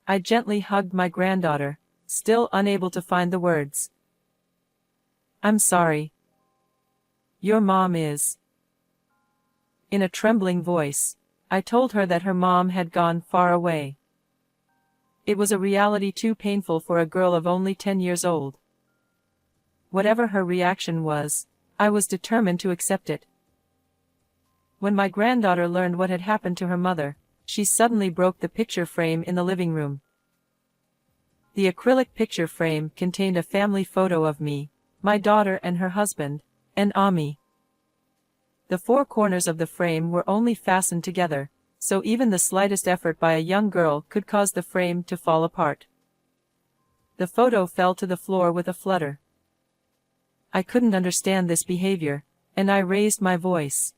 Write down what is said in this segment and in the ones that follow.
I gently hugged my granddaughter, still unable to find the words. I'm sorry. Your mom is. In a trembling voice, I told her that her mom had gone far away. It was a reality too painful for a girl of only 10 years old. Whatever her reaction was, I was determined to accept it. When my granddaughter learned what had happened to her mother, she suddenly broke the picture frame in the living room. The acrylic picture frame contained a family photo of me, my daughter and her husband, and Ami. The four corners of the frame were only fastened together, so even the slightest effort by a young girl could cause the frame to fall apart. The photo fell to the floor with a flutter. I couldn't understand this behavior, and I raised my voice.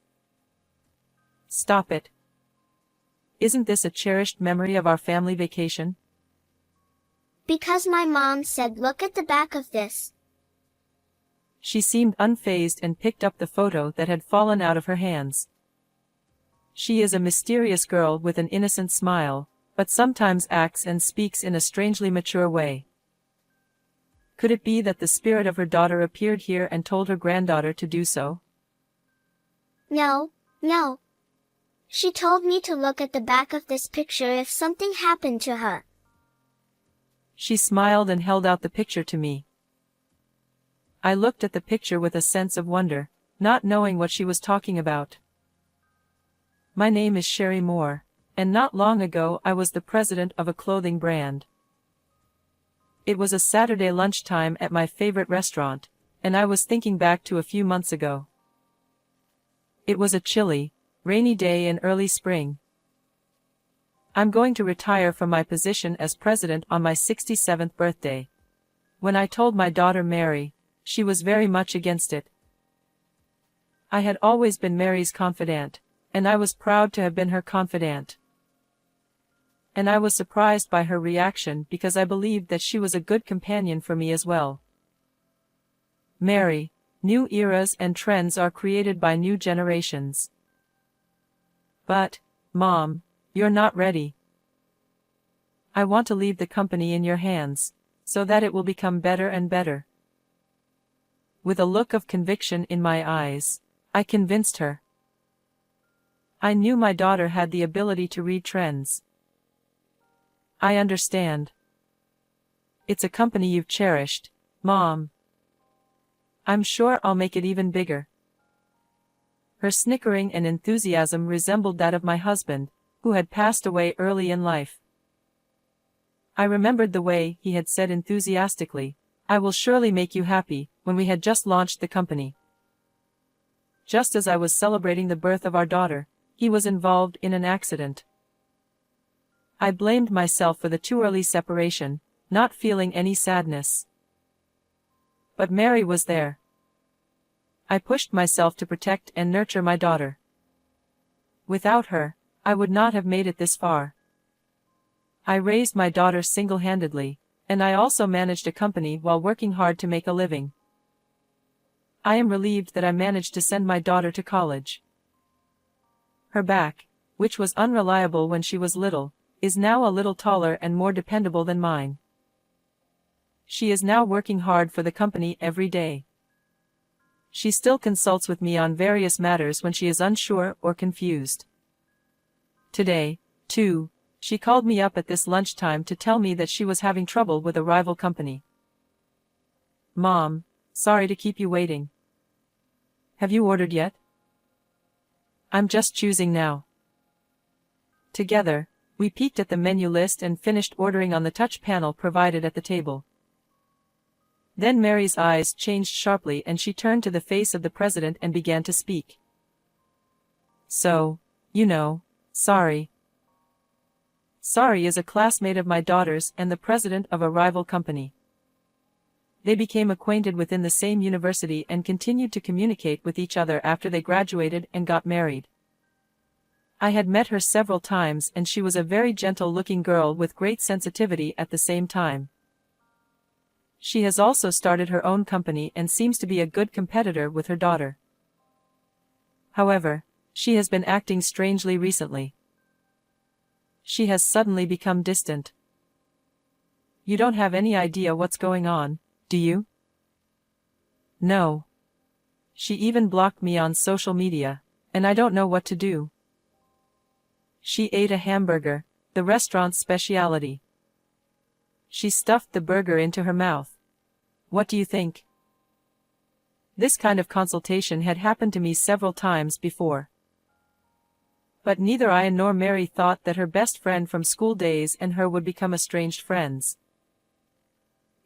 Stop it. Isn't this a cherished memory of our family vacation? Because my mom said look at the back of this. She seemed unfazed and picked up the photo that had fallen out of her hands. She is a mysterious girl with an innocent smile, but sometimes acts and speaks in a strangely mature way. Could it be that the spirit of her daughter appeared here and told her granddaughter to do so? No. She told me to look at the back of this picture if something happened to her. She smiled and held out the picture to me. I looked at the picture with a sense of wonder, not knowing what she was talking about. My name is Sherry Moore, and not long ago I was the president of a clothing brand. It was a Saturday lunchtime at my favorite restaurant, and I was thinking back to a few months ago. It was a chilly, rainy day in early spring. I'm going to retire from my position as president on my 67th birthday. When I told my daughter Mary, she was very much against it. I had always been Mary's confidant, and I was proud to have been her confidant. And I was surprised by her reaction because I believed that she was a good companion for me as well. Mary, new eras and trends are created by new generations. But, Mom, you're not ready. I want to leave the company in your hands, so that it will become better and better. With a look of conviction in my eyes, I convinced her. I knew my daughter had the ability to read trends. I understand. It's a company you've cherished, Mom. I'm sure I'll make it even bigger. Her snickering and enthusiasm resembled that of my husband, who had passed away early in life. I remembered the way he had said enthusiastically, "I will surely make you happy," when we had just launched the company. Just as I was celebrating the birth of our daughter, he was involved in an accident. I blamed myself for the too early separation, not feeling any sadness. But Mary was there. I pushed myself to protect and nurture my daughter. Without her, I would not have made it this far. I raised my daughter single-handedly, and I also managed a company while working hard to make a living. I am relieved that I managed to send my daughter to college. Her back, which was unreliable when she was little, is now a little taller and more dependable than mine. She is now working hard for the company every day. She still consults with me on various matters when she is unsure or confused. Today, too, she called me up at this lunchtime to tell me that she was having trouble with a rival company. "Mom, sorry to keep you waiting. Have you ordered yet?" "I'm just choosing now." Together, we peeked at the menu list and finished ordering on the touch panel provided at the table. Then Mary's eyes changed sharply and she turned to the face of the president and began to speak. "So, sorry. Sari is a classmate of my daughter's and the president of a rival company. They became acquainted within the same university and continued to communicate with each other after they graduated and got married. I had met her several times and she was a very gentle-looking girl with great sensitivity at the same time. She has also started her own company and seems to be a good competitor with her daughter. However, she has been acting strangely recently. She has suddenly become distant. You don't have any idea what's going on, do you? No. She even blocked me on social media, and I don't know what to do. She ate a hamburger, the restaurant's specialty. She stuffed the burger into her mouth. What do you think? This kind of consultation had happened to me several times before. But neither I nor Mary thought that her best friend from school days and her would become estranged friends.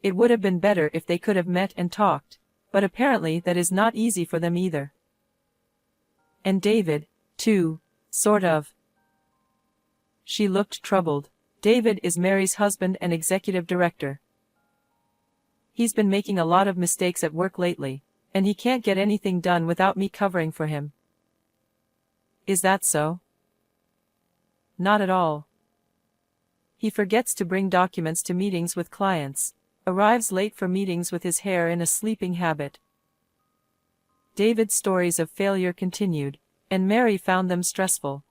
It would have been better if they could have met and talked, but apparently that is not easy for them either. And David, too, sort of. She looked troubled. David is Mary's husband and executive director. He's been making a lot of mistakes at work lately, and he can't get anything done without me covering for him. Is that so? Not at all. He forgets to bring documents to meetings with clients, arrives late for meetings with his hair in a sleeping habit. David's stories of failure continued, and Mary found them stressful.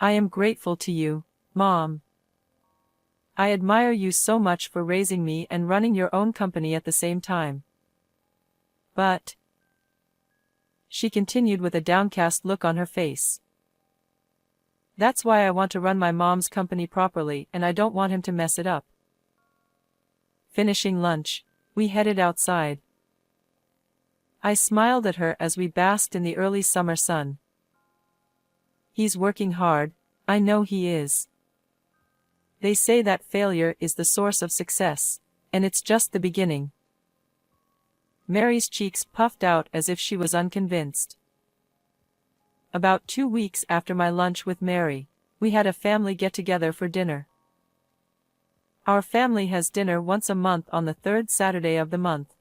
I am grateful to you, Mom. I admire you so much for raising me and running your own company at the same time. But, she continued with a downcast look on her face, that's why I want to run my mom's company properly, and I don't want him to mess it up. Finishing lunch, we headed outside. I smiled at her as we basked in the early summer sun. He's working hard, I know he is. They say that failure is the source of success, and it's just the beginning. Mary's cheeks puffed out as if she was unconvinced. About 2 weeks after my lunch with Mary, we had a family get-together for dinner. Our family has dinner once a month on the third Saturday of the month.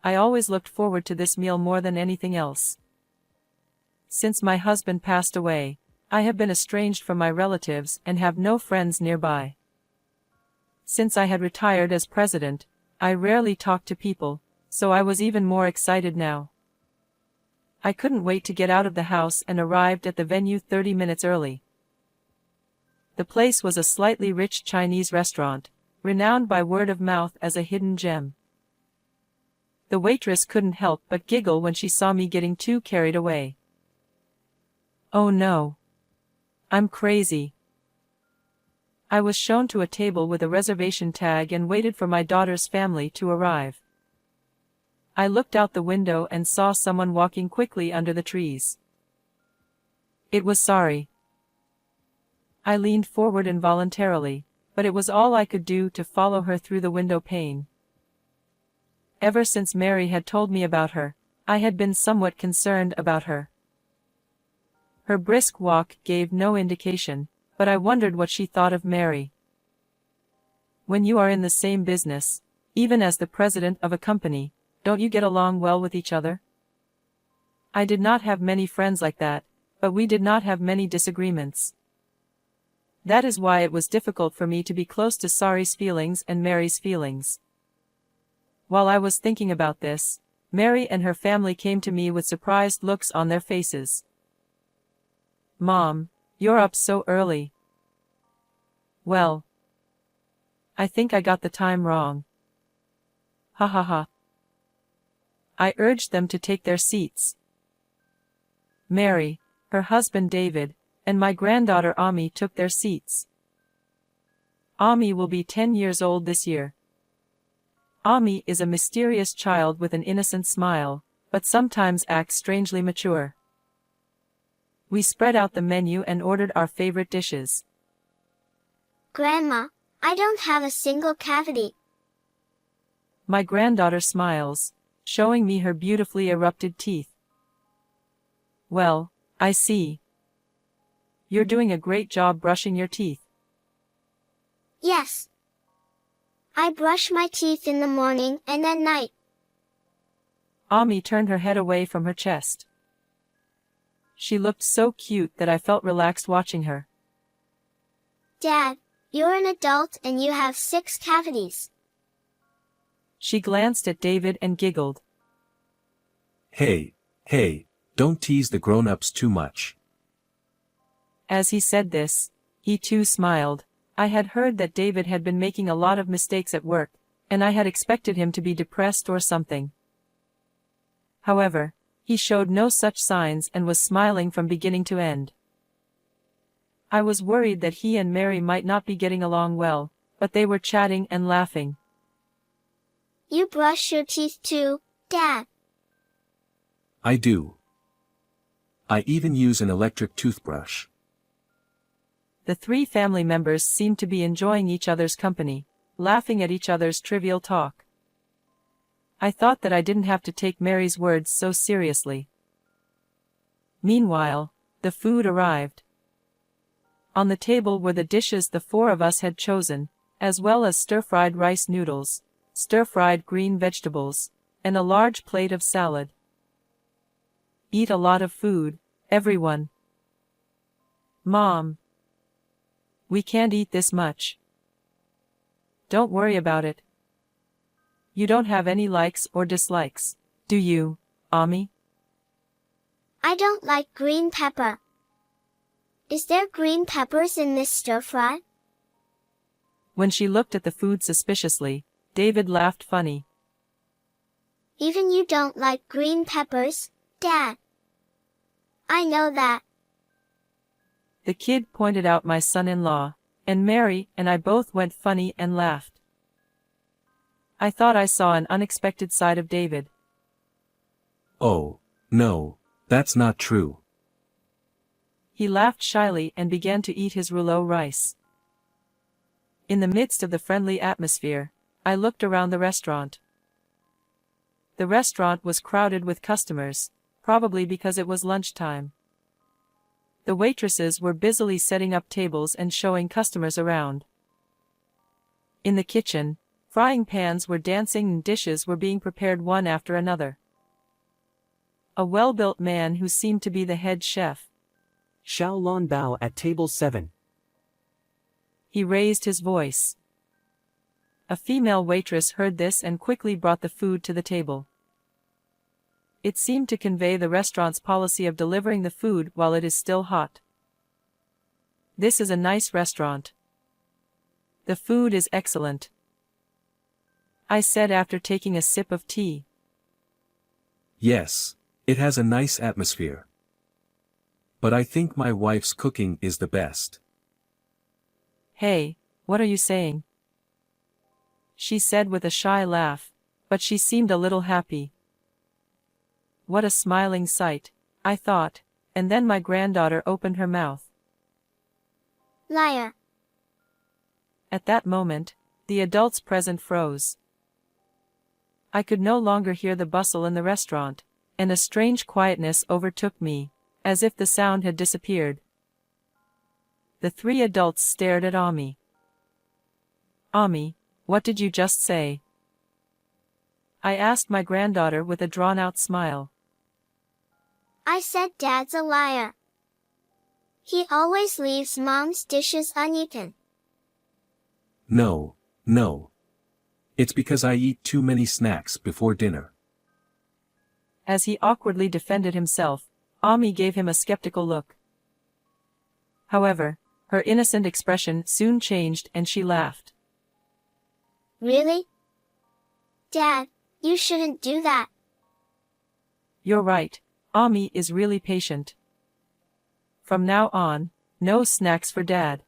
I always looked forward to this meal more than anything else. Since my husband passed away, I have been estranged from my relatives and have no friends nearby. Since I had retired as president, I rarely talked to people, so I was even more excited now. I couldn't wait to get out of the house and arrived at the venue 30 minutes early. The place was a slightly rich Chinese restaurant, renowned by word of mouth as a hidden gem. The waitress couldn't help but giggle when she saw me getting too carried away. Oh no. I'm crazy. I was shown to a table with a reservation tag and waited for my daughter's family to arrive. I looked out the window and saw someone walking quickly under the trees. It was Sari. I leaned forward involuntarily, but it was all I could do to follow her through the window pane. Ever since Mary had told me about her, I had been somewhat concerned about her. Her brisk walk gave no indication, but I wondered what she thought of Mary. When you are in the same business, even as the president of a company, don't you get along well with each other? I did not have many friends like that, but we did not have many disagreements. That is why it was difficult for me to be close to Sari's feelings and Mary's feelings. While I was thinking about this, Mary and her family came to me with surprised looks on their faces. Mom, you're up so early. Well, I think I got the time wrong. Ha ha ha. I urged them to take their seats. Mary, her husband David, and my granddaughter Ami took their seats. Ami will be 10 years old this year. Ami is a mysterious child with an innocent smile, but sometimes acts strangely mature. We spread out the menu and ordered our favorite dishes. Grandma, I don't have a single cavity. My granddaughter smiles, showing me her beautifully erupted teeth. Well, I see. You're doing a great job brushing your teeth. Yes. I brush my teeth in the morning and at night. Ami turned her head away from her chest. She looked so cute that I felt relaxed watching her. Dad, you're an adult and you have 6 cavities. She glanced at David and giggled. Hey, don't tease the grown-ups too much. As he said this, he too smiled, I had heard that David had been making a lot of mistakes at work, and I had expected him to be depressed or something. However, he showed no such signs and was smiling from beginning to end. I was worried that he and Mary might not be getting along well, but they were chatting and laughing. You brush your teeth too, Dad. I do. I even use an electric toothbrush. The three family members seemed to be enjoying each other's company, laughing at each other's trivial talk. I thought that I didn't have to take Mary's words so seriously. Meanwhile, the food arrived. On the table were the dishes the four of us had chosen, as well as stir-fried rice noodles, stir-fried green vegetables, and a large plate of salad. Eat a lot of food, everyone. Mom. We can't eat this much. Don't worry about it. You don't have any likes or dislikes, do you, Ami? I don't like green pepper. Is there green peppers in this stir-fry? When she looked at the food suspiciously, David laughed funny. Even you don't like green peppers, Dad. I know that. The kid pointed out my son-in-law, and Mary and I both went funny and laughed. I thought I saw an unexpected side of David. Oh, no, that's not true. He laughed shyly and began to eat his rouleau rice. In the midst of the friendly atmosphere, I looked around the restaurant. The restaurant was crowded with customers, probably because it was lunchtime. The waitresses were busily setting up tables and showing customers around. In the kitchen, frying pans were dancing and dishes were being prepared one after another. A well-built man who seemed to be the head chef. Xiao Lan Bao at table 7. He raised his voice. A female waitress heard this and quickly brought the food to the table. It seemed to convey the restaurant's policy of delivering the food while it is still hot. This is a nice restaurant. The food is excellent, I said after taking a sip of tea. Yes, it has a nice atmosphere. But I think my wife's cooking is the best. Hey, what are you saying? She said with a shy laugh, but she seemed a little happy. What a smiling sight, I thought, and then my granddaughter opened her mouth. Liar. At that moment, the adults present froze. I could no longer hear the bustle in the restaurant, and a strange quietness overtook me, as if the sound had disappeared. The three adults stared at Ami. Ami, what did you just say? I asked my granddaughter with a drawn-out smile. I said Dad's a liar. He always leaves Mom's dishes uneaten. No, no. It's because I eat too many snacks before dinner. As he awkwardly defended himself, Ami gave him a skeptical look. However, her innocent expression soon changed and she laughed. Really? Dad, you shouldn't do that. You're right, Ami is really patient. From now on, no snacks for Dad.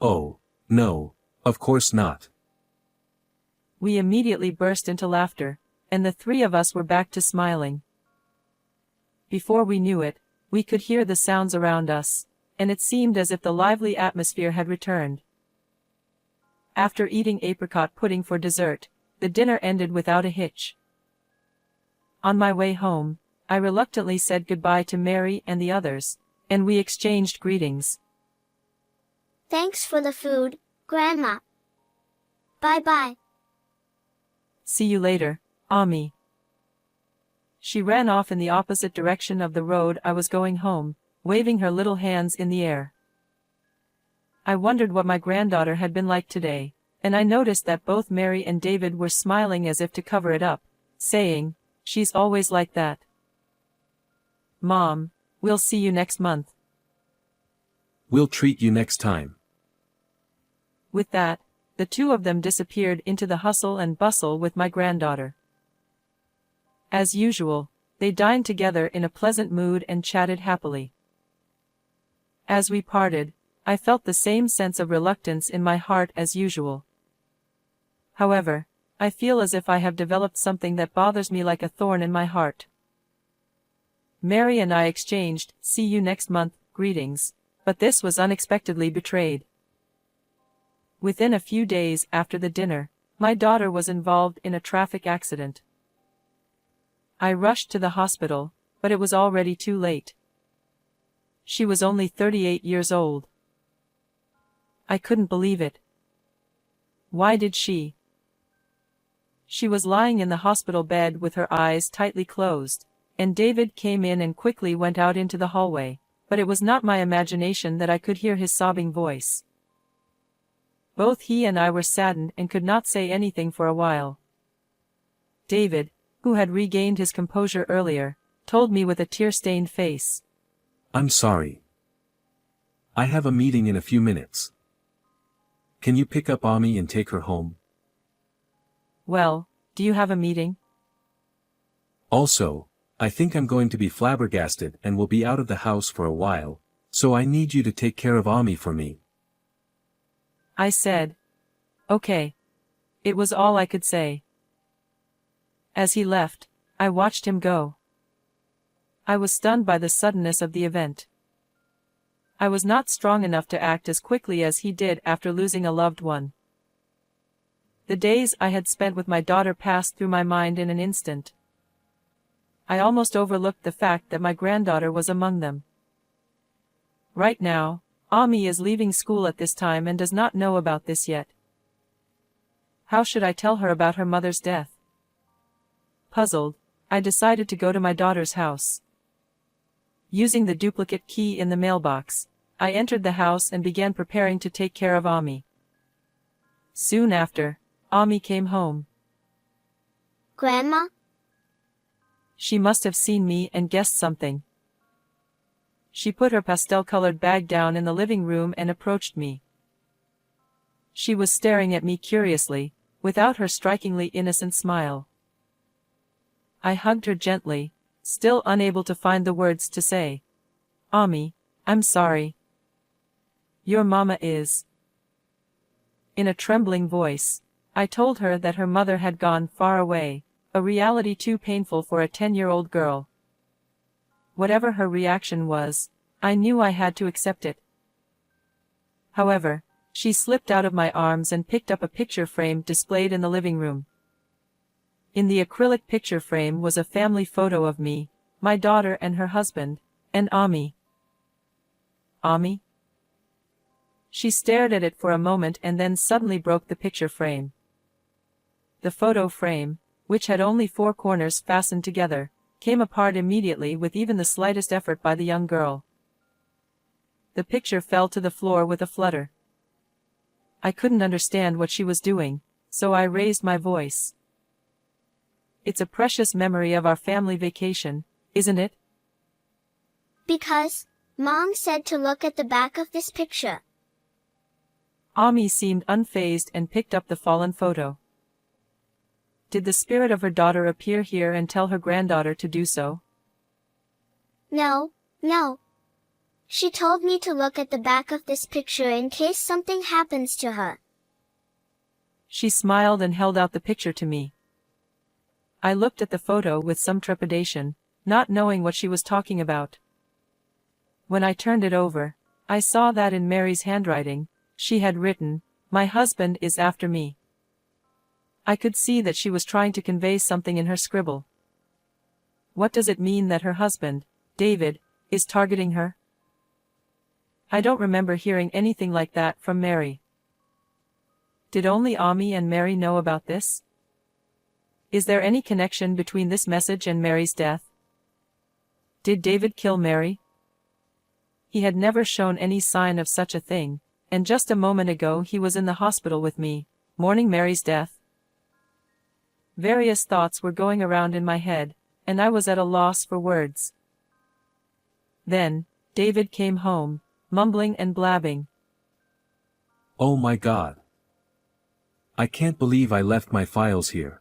Oh, no, of course not. We immediately burst into laughter, and the three of us were back to smiling. Before we knew it, we could hear the sounds around us, and it seemed as if the lively atmosphere had returned. After eating apricot pudding for dessert, the dinner ended without a hitch. On my way home, I reluctantly said goodbye to Mary and the others, and we exchanged greetings. Thanks for the food, Grandma. Bye-bye. See you later, Ami. She ran off in the opposite direction of the road I was going home, waving her little hands in the air. I wondered what my granddaughter had been like today, and I noticed that both Mary and David were smiling as if to cover it up, saying, "She's always like that." Mom, we'll see you next month. We'll treat you next time. With that, the two of them disappeared into the hustle and bustle with my granddaughter. As usual, they dined together in a pleasant mood and chatted happily. As we parted, I felt the same sense of reluctance in my heart as usual. However, I feel as if I have developed something that bothers me like a thorn in my heart. Mary and I exchanged "see you next month" greetings, but this was unexpectedly betrayed. Within a few days after the dinner, my daughter was involved in a traffic accident. I rushed to the hospital, but it was already too late. She was only 38 years old. I couldn't believe it. Why did she? She was lying in the hospital bed with her eyes tightly closed, and David came in and quickly went out into the hallway, but it was not my imagination that I could hear his sobbing voice. Both he and I were saddened and could not say anything for a while. David, who had regained his composure earlier, told me with a tear-stained face, I'm sorry. I have a meeting in a few minutes. Can you pick up Ami and take her home? Well, do you have a meeting? Also, I think I'm going to be flabbergasted and will be out of the house for a while, so I need you to take care of Ami for me. I said. Okay. It was all I could say. As he left, I watched him go. I was stunned by the suddenness of the event. I was not strong enough to act as quickly as he did after losing a loved one. The days I had spent with my daughter passed through my mind in an instant. I almost overlooked the fact that my granddaughter was among them. Right now, Ami is leaving school at this time and does not know about this yet. How should I tell her about her mother's death? Puzzled, I decided to go to my daughter's house. Using the duplicate key in the mailbox, I entered the house and began preparing to take care of Ami. Soon after, Ami came home. Grandma? She must have seen me and guessed something. She put her pastel-colored bag down in the living room and approached me. She was staring at me curiously, without her strikingly innocent smile. I hugged her gently, still unable to find the words to say. Ami, I'm sorry. Your mama is. In a trembling voice, I told her that her mother had gone far away, a reality too painful for a 10-year-old girl. Whatever her reaction was, I knew I had to accept it. However, she slipped out of my arms and picked up a picture frame displayed in the living room. In the acrylic picture frame was a family photo of me, my daughter and her husband, and Ami. Ami? She stared at it for a moment and then suddenly broke the picture frame. The photo frame, which had only 4 corners fastened together, came apart immediately with even the slightest effort by the young girl. The picture fell to the floor with a flutter. I couldn't understand what she was doing, so I raised my voice. It's a precious memory of our family vacation, isn't it? Because Mom said to look at the back of this picture. Ami seemed unfazed and picked up the fallen photo. Did the spirit of her daughter appear here and tell her granddaughter to do so? No, no. She told me to look at the back of this picture in case something happens to her. She smiled and held out the picture to me. I looked at the photo with some trepidation, not knowing what she was talking about. When I turned it over, I saw that in Mary's handwriting, she had written, "My husband is after me." I could see that she was trying to convey something in her scribble. What does it mean that her husband, David, is targeting her? I don't remember hearing anything like that from Mary. Did only Ami and Mary know about this? Is there any connection between this message and Mary's death? Did David kill Mary? He had never shown any sign of such a thing, and just a moment ago he was in the hospital with me, mourning Mary's death. Various thoughts were going around in my head, and I was at a loss for words. Then, David came home, mumbling and blabbing. Oh my God, I can't believe I left my files here.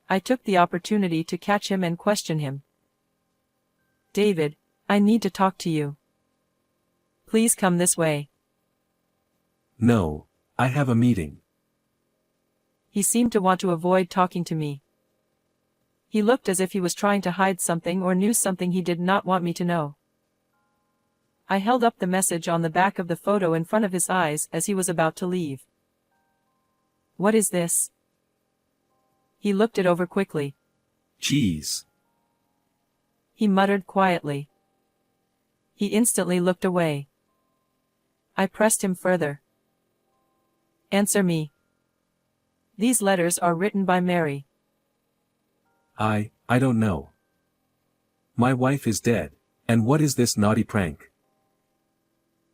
I took the opportunity to catch him and question him. David, I need to talk to you. Please come this way. No, I have a meeting. He seemed to want to avoid talking to me. He looked as if he was trying to hide something or knew something he did not want me to know. I held up the message on the back of the photo in front of his eyes as he was about to leave. What is this? He looked it over quickly. Jeez. He muttered quietly. He instantly looked away. I pressed him further. Answer me. These letters are written by Mary. I don't know. My wife is dead, and what is this naughty prank?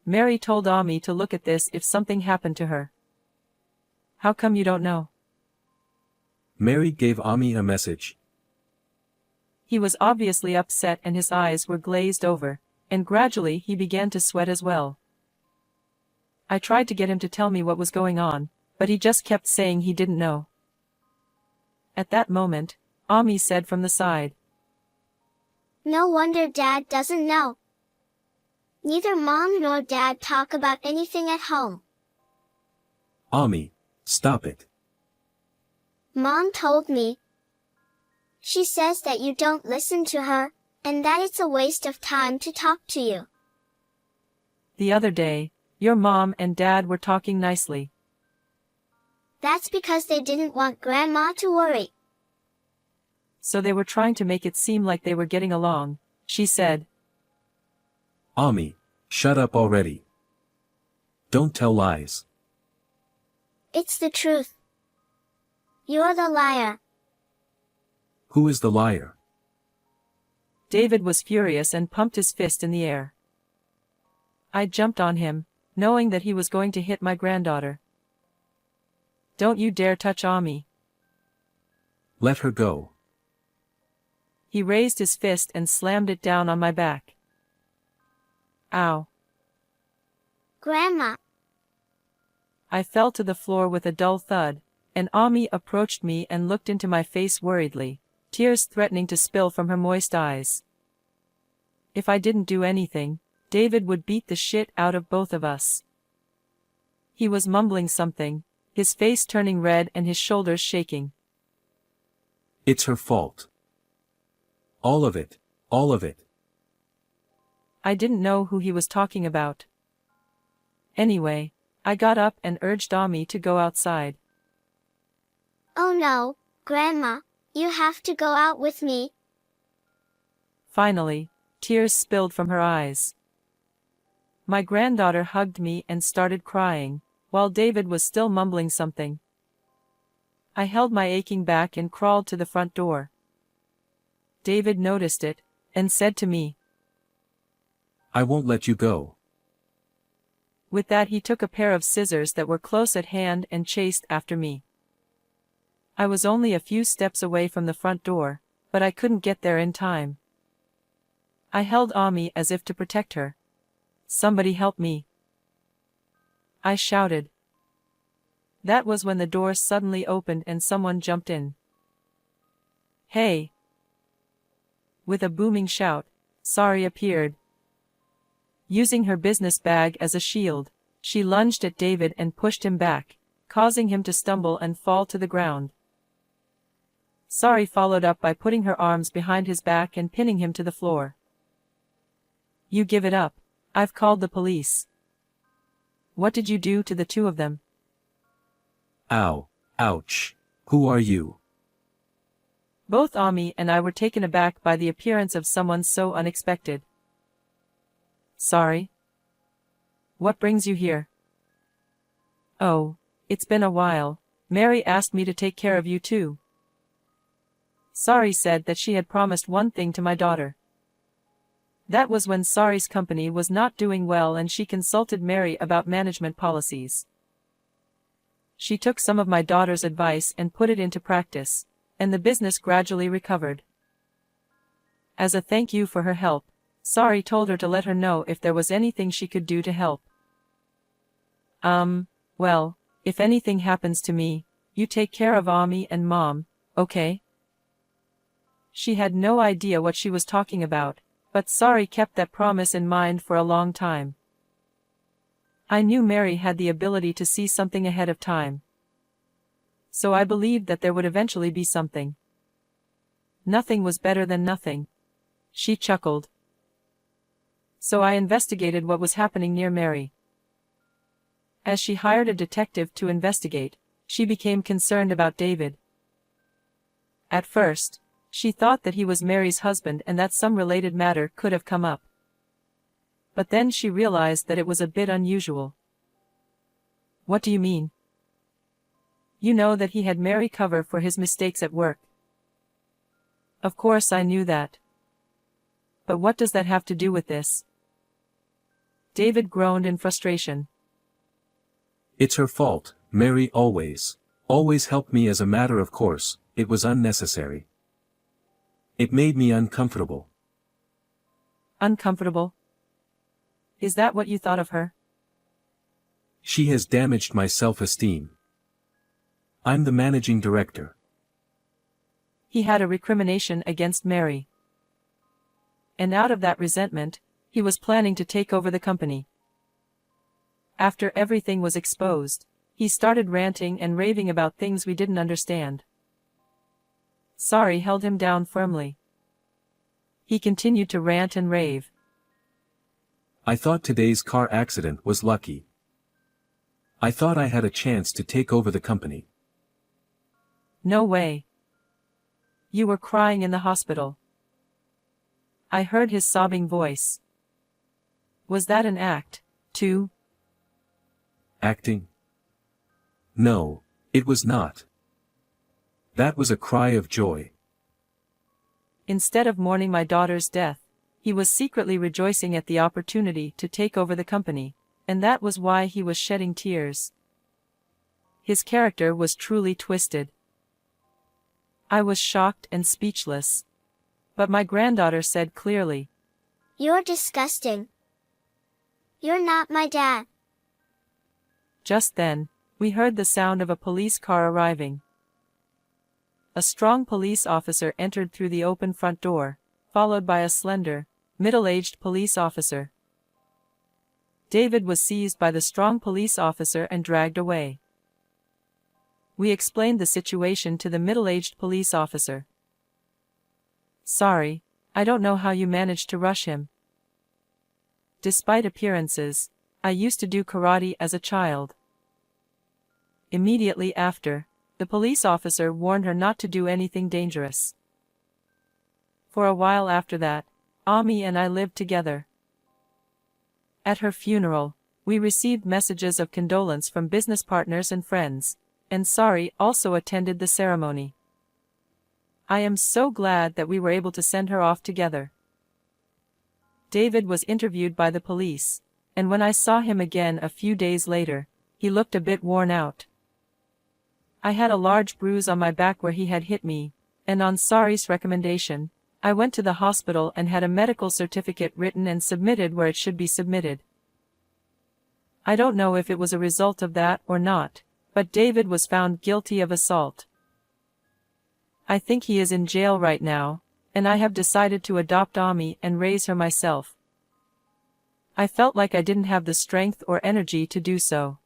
Mary told Ami to look at this if something happened to her. How come you don't know? Mary gave Ami a message. He was obviously upset and his eyes were glazed over, and gradually he began to sweat as well. I tried to get him to tell me what was going on, but he just kept saying he didn't know. At that moment, Ami said from the side, No wonder Dad doesn't know. Neither Mom nor Dad talk about anything at home. Ami, stop it. Mom told me. She says that you don't listen to her, and that it's a waste of time to talk to you. The other day, your mom and dad were talking nicely. That's because they didn't want Grandma to worry. So they were trying to make it seem like they were getting along, she said. Ami, shut up already. Don't tell lies. It's the truth. You're the liar. Who is the liar? David was furious and pumped his fist in the air. I jumped on him, knowing that he was going to hit my granddaughter. Don't you dare touch Ami. Let her go. He raised his fist and slammed it down on my back. Ow. Grandma. I fell to the floor with a dull thud, and Ami approached me and looked into my face worriedly, tears threatening to spill from her moist eyes. If I didn't do anything, David would beat the shit out of both of us. He was mumbling something, his face turning red and his shoulders shaking. It's her fault. All of it, all of it. I didn't know who he was talking about. Anyway, I got up and urged Ami to go outside. Oh no, Grandma, you have to go out with me. Finally, tears spilled from her eyes. My granddaughter hugged me and started crying, while David was still mumbling something. I held my aching back and crawled to the front door. David noticed it, and said to me, I won't let you go. With that he took a pair of scissors that were close at hand and chased after me. I was only a few steps away from the front door, but I couldn't get there in time. I held Ami as if to protect her. Somebody help me. I shouted. That was when the door suddenly opened and someone jumped in. Hey! With a booming shout, Sari appeared. Using her business bag as a shield, she lunged at David and pushed him back, causing him to stumble and fall to the ground. Sari followed up by putting her arms behind his back and pinning him to the floor. You give it up. I've called the police. What did you do to the two of them? Ow, ouch. Who are you? Both Ami and I were taken aback by the appearance of someone so unexpected. Sorry. What brings you here? Oh, it's been a while. Mary asked me to take care of you too. Sari said that she had promised one thing to my daughter. That was when Sari's company was not doing well and she consulted Mary about management policies. She took some of my daughter's advice and put it into practice, and the business gradually recovered. As a thank you for her help, Sari told her to let her know if there was anything she could do to help. Well, if anything happens to me, you take care of Ami and Mom, okay? She had no idea what she was talking about, but Sari kept that promise in mind for a long time. I knew Mary had the ability to see something ahead of time. So I believed that there would eventually be something. Nothing was better than nothing. She chuckled. So I investigated what was happening near Mary. As she hired a detective to investigate, she became concerned about David. At first, she thought that he was Mary's husband and that some related matter could have come up. But then she realized that it was a bit unusual. What do you mean? You know that he had Mary cover for his mistakes at work. Of course I knew that. But what does that have to do with this? David groaned in frustration. It's her fault. Mary always helped me as a matter of course. It was unnecessary. It made me uncomfortable. Uncomfortable? Is that what you thought of her? She has damaged my self-esteem. I'm the managing director. He had a recrimination against Mary. And out of that resentment, he was planning to take over the company. After everything was exposed, he started ranting and raving about things we didn't understand. Sari held him down firmly. He continued to rant and rave. I thought today's car accident was lucky. I thought I had a chance to take over the company. No way. You were crying in the hospital. I heard his sobbing voice. Was that an act, too? Acting? No, it was not. That was a cry of joy. Instead of mourning my daughter's death, he was secretly rejoicing at the opportunity to take over the company, and that was why he was shedding tears. His character was truly twisted. I was shocked and speechless. But my granddaughter said clearly, You're disgusting. You're not my dad. Just then, we heard the sound of a police car arriving. A strong police officer entered through the open front door, followed by a slender, middle-aged police officer. David was seized by the strong police officer and dragged away. We explained the situation to the middle-aged police officer. Sorry, I don't know how you managed to rush him. Despite appearances, I used to do karate as a child. Immediately after, the police officer warned her not to do anything dangerous. For a while after that, Ami and I lived together. At her funeral, we received messages of condolence from business partners and friends, and Sari also attended the ceremony. I am so glad that we were able to send her off together. David was interviewed by the police, and when I saw him again a few days later, he looked a bit worn out. I had a large bruise on my back where he had hit me, and on Sari's recommendation, I went to the hospital and had a medical certificate written and submitted where it should be submitted. I don't know if it was a result of that or not, but David was found guilty of assault. I think he is in jail right now, and I have decided to adopt Ami and raise her myself. I felt like I didn't have the strength or energy to do so.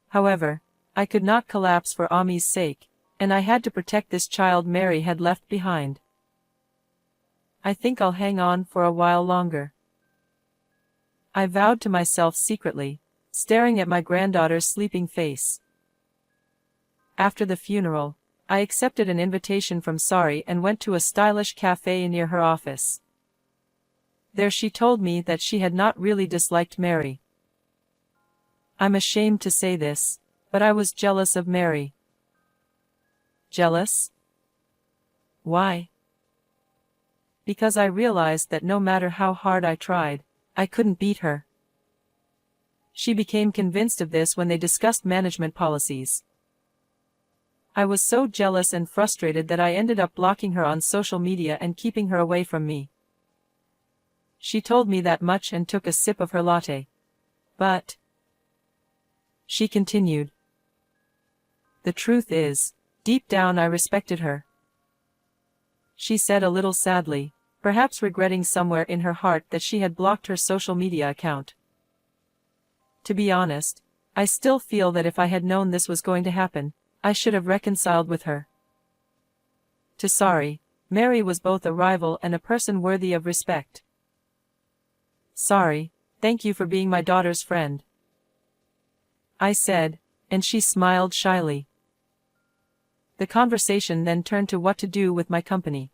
However, I could not collapse for Ami's sake, and I had to protect this child Mary had left behind. I think I'll hang on for a while longer. I vowed to myself secretly, staring at my granddaughter's sleeping face. After the funeral, I accepted an invitation from Sari and went to a stylish cafe near her office. There she told me that she had not really disliked Mary. I'm ashamed to say this, but I was jealous of Mary. Jealous? Why? Because I realized that no matter how hard I tried, I couldn't beat her. She became convinced of this when they discussed management policies. I was so jealous and frustrated that I ended up blocking her on social media and keeping her away from me. She told me that much and took a sip of her latte. But she continued. The truth is, deep down I respected her. She said a little sadly, perhaps regretting somewhere in her heart that she had blocked her social media account. To be honest, I still feel that if I had known this was going to happen, I should have reconciled with her. To Sari, Mary was both a rival and a person worthy of respect. Sari, thank you for being my daughter's friend, I said, and she smiled shyly. The conversation then turned to what to do with my company.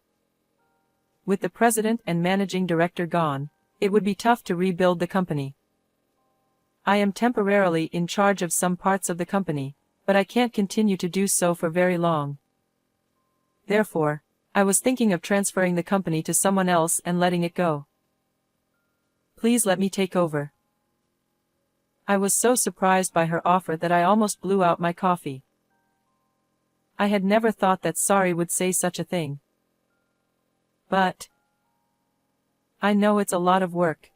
With the president and managing director gone, it would be tough to rebuild the company. I am temporarily in charge of some parts of the company, but I can't continue to do so for very long. Therefore, I was thinking of transferring the company to someone else and letting it go. Please let me take over. I was so surprised by her offer that I almost blew out my coffee. I had never thought that Sari would say such a thing. But I know it's a lot of work.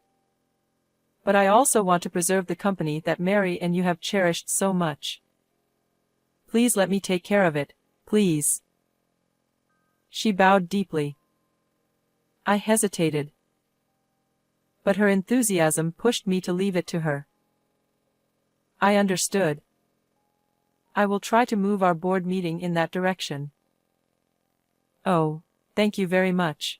But I also want to preserve the company that Mary and you have cherished so much. Please let me take care of it, please. She bowed deeply. I hesitated. But her enthusiasm pushed me to leave it to her. I understood. I will try to move our board meeting in that direction. Oh, thank you very much.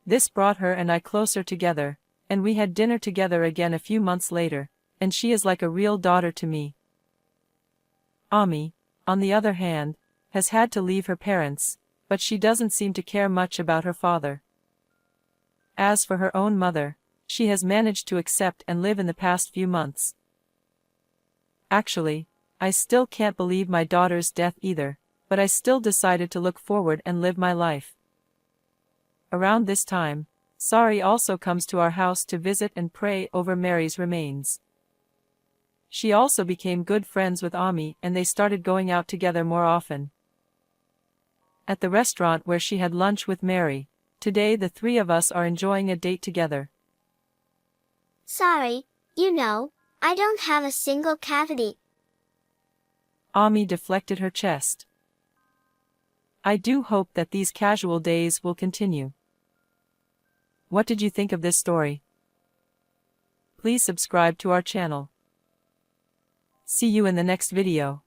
This brought her and I closer together, and we had dinner together again a few months later, and she is like a real daughter to me. Ami, on the other hand, has had to leave her parents, but she doesn't seem to care much about her father. As for her own mother, she has managed to accept and live in the past few months. Actually, I still can't believe my daughter's death either, but I still decided to look forward and live my life. Around this time, Sari also comes to our house to visit and pray over Mary's remains. She also became good friends with Ami and they started going out together more often. At the restaurant where she had lunch with Mary, today the three of us are enjoying a date together. Sorry, I don't have a single cavity. Ami deflected her chest. I do hope that these casual days will continue. What did you think of this story? Please subscribe to our channel. See you in the next video.